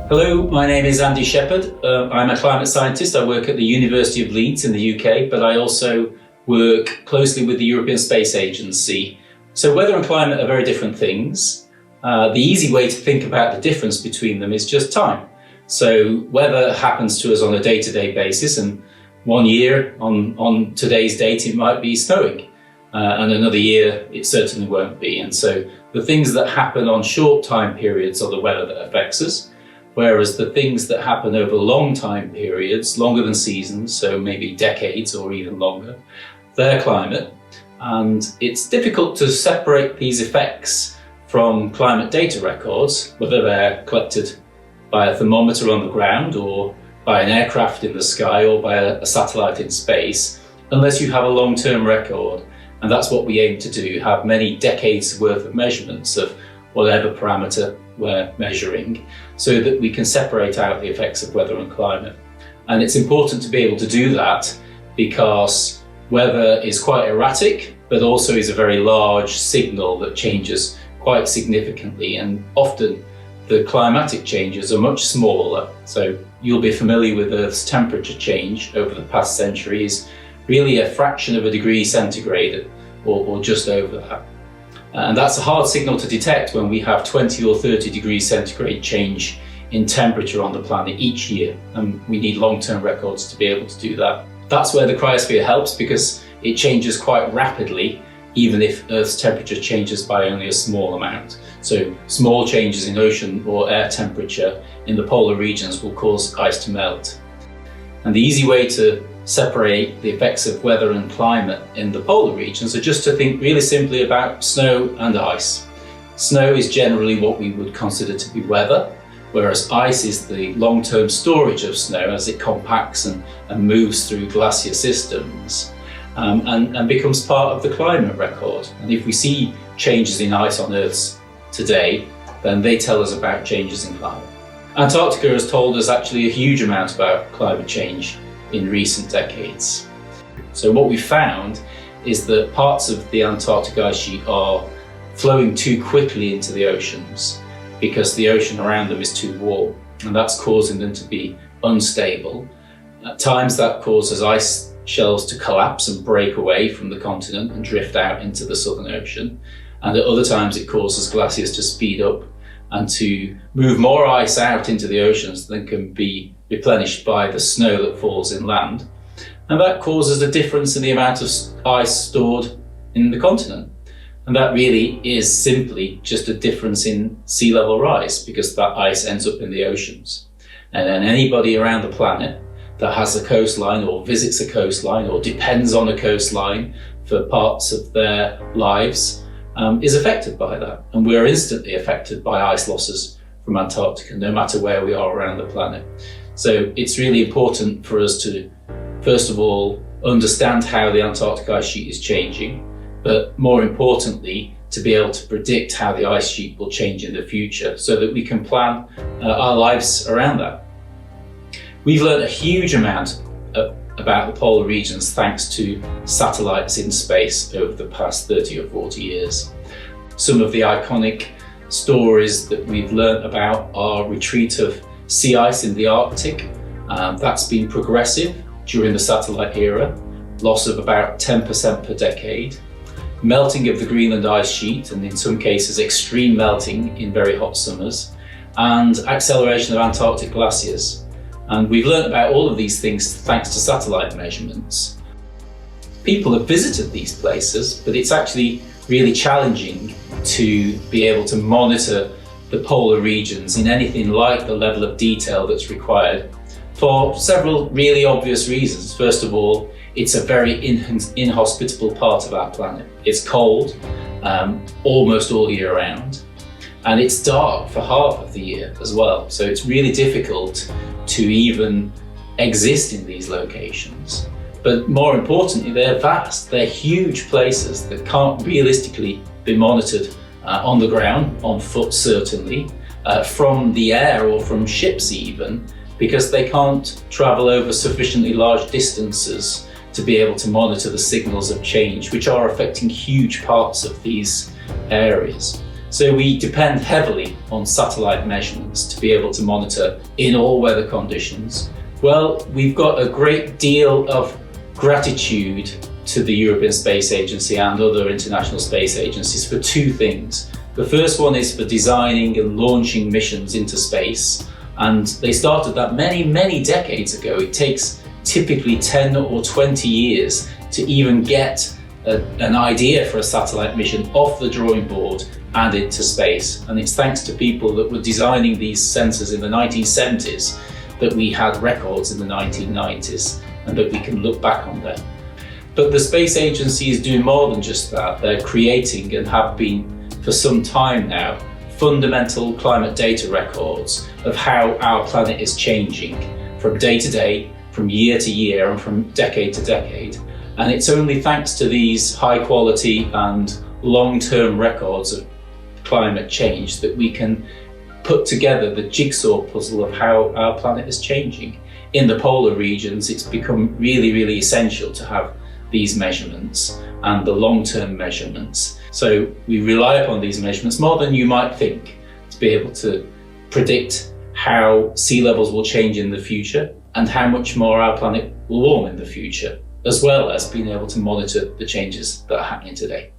Hello, my name is Andy Shepherd. I'm a climate scientist. I work at the University of Leeds in the UK, but I also work closely with the European Space Agency. So weather and climate are very different things. The easy way to think about the difference between them is just time. So weather happens to us on a day-to-day basis, and one year on today's date it might be snowing, and another year it certainly won't be. And so the things that happen on short time periods are the weather that affects us, whereas the things that happen over long time periods, longer than seasons, so maybe decades or even longer, they're climate. And it's difficult to separate these effects from climate data records, whether they're collected by a thermometer on the ground or by an aircraft in the sky or by a satellite in space, unless you have a long-term record. And that's what we aim to do, have many decades worth of measurements of whatever parameter we're measuring, so that we can separate out the effects of weather and climate. And it's important to be able to do that because weather is quite erratic, but also is a very large signal that changes quite significantly, and often the climatic changes are much smaller. So you'll be familiar with Earth's temperature change over the past centuries, really a fraction of a degree centigrade or just over that. And that's a hard signal to detect when we have 20 or 30 degrees centigrade change in temperature on the planet each year. And we need long-term records to be able to do that. That's where the cryosphere helps, because it changes quite rapidly, even if Earth's temperature changes by only a small amount. So small changes in ocean or air temperature in the polar regions will cause ice to melt. And the easy way to separate the effects of weather and climate in the polar regions are just to think really simply about snow and ice. Snow is generally what we would consider to be weather, whereas ice is the long-term storage of snow as it compacts and moves through glacier systems and becomes part of the climate record. And if we see changes in ice on Earth today, then they tell us about changes in climate. Antarctica has told us actually a huge amount about climate change in recent decades. So what we found is that parts of the Antarctic ice sheet are flowing too quickly into the oceans because the ocean around them is too warm, and that's causing them to be unstable. At times that causes ice shelves to collapse and break away from the continent and drift out into the Southern Ocean, and at other times it causes glaciers to speed up and to move more ice out into the oceans than can be replenished by the snow that falls inland. And that causes a difference in the amount of ice stored in the continent. And that really is simply just a difference in sea level rise, because that ice ends up in the oceans. And then anybody around the planet that has a coastline or visits a coastline or depends on a coastline for parts of their lives is affected by that. And we're instantly affected by ice losses from Antarctica, no matter where we are around the planet. So it's really important for us to, first of all, understand how the Antarctic ice sheet is changing, but more importantly, to be able to predict how the ice sheet will change in the future so that we can plan our lives around that. We've learned a huge amount about the polar regions thanks to satellites in space over the past 30 or 40 years. Some of the iconic stories that we've learned about are retreat of sea ice in the Arctic. That's been progressive during the satellite era, loss of about 10% per decade, melting of the Greenland ice sheet, and in some cases extreme melting in very hot summers, and acceleration of Antarctic glaciers. And we've learned about all of these things thanks to satellite measurements. People have visited these places, but it's actually really challenging to be able to monitor the polar regions in anything like the level of detail that's required for several really obvious reasons. First of all, it's a very inhospitable part of our planet. It's cold almost all year round, and it's dark for half of the year as well. So it's really difficult to even exist in these locations. But more importantly, they're vast. They're huge places that can't realistically be monitored on the ground, on foot certainly, from the air or from ships even, because they can't travel over sufficiently large distances to be able to monitor the signals of change, which are affecting huge parts of these areas. So we depend heavily on satellite measurements to be able to monitor in all weather conditions. Well, we've got a great deal of gratitude to the European Space Agency and other international space agencies for two things. The first one is for designing and launching missions into space, and they started that many decades ago. It takes typically 10 or 20 years to even get an idea for a satellite mission off the drawing board and into space. And it's thanks to people that were designing these sensors in the 1970s that we had records in the 1990s and that we can look back on them. But the space agency is doing more than just that. They're creating, and have been for some time now, fundamental climate data records of how our planet is changing from day to day, from year to year, and from decade to decade. And it's only thanks to these high quality and long-term records of climate change that we can put together the jigsaw puzzle of how our planet is changing. In the polar regions, it's become really essential to have these measurements and the long-term measurements. So we rely upon these measurements more than you might think to be able to predict how sea levels will change in the future and how much more our planet will warm in the future, as well as being able to monitor the changes that are happening today.